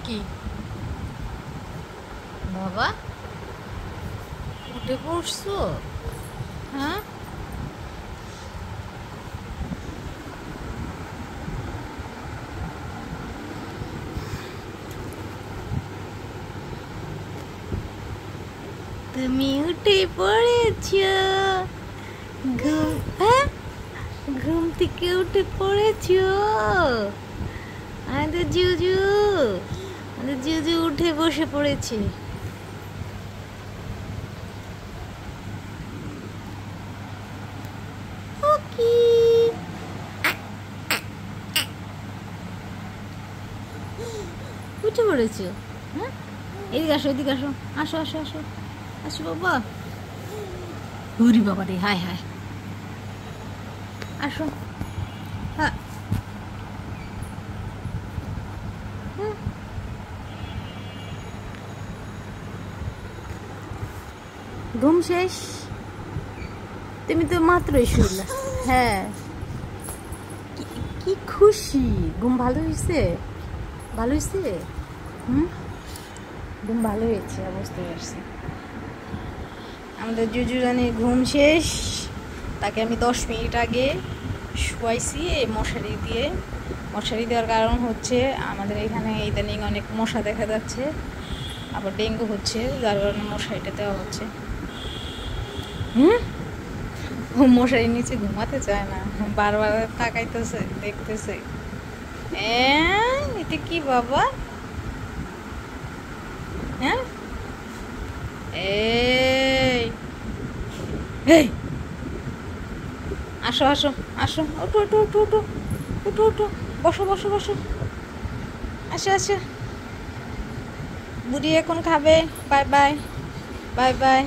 কি বাবা উঠে পড়ছো? হ্যাঁ, তুমি উঠে পড়েছো? ঘুম, হ্যাঁ, ঘুম থেকে উঠে পড়েছো? আমাদের জুজু, আমাদের জুজু উঠে বসে পড়েছে। কি উঠে পড়েছো? হ্যাঁ, এদিকে আসো, এদিকে আসো, আসো আসো আসো আসো বাবা। হুরি বাবা রে, হায় হায়, আসো। হ্যাঁ, ঘুম শেষ? তুমি তো মাত্রই শুনলে। হ্যাঁ, কি খুশি, ঘুম ভালো হয়েছে? ভালো হয়েছে? হুম, ঘুম ভালো হয়েছে, বুঝতে পারছি। আমাদের জুজু রানীর ঘুম শেষ। তাকে আমি 10 মিনিট আগে শুয়াইছি এই মশারি দিয়ে। মশারি দেওয়ার কারণ হচ্ছে আমাদের এখানে ইদানিং অনেক মশা দেখা যাচ্ছে, আবার ডেঙ্গু হচ্ছে, যার কারণে মশারিটা দেওয়া হচ্ছে। ও মশারির নিচে ঘুমাতে চায় না, বারবার তাকাইতেছে, দেখতেছে। এতে কি বাবা? হ্যাঁ, এই এই আসো আসো আসো, ওঠো ওঠো ওঠো ওঠো ওঠো ওঠো, বসো বসো বসো, আসো আসো। বুড়ি এখন খাবে। Bye bye, bye bye.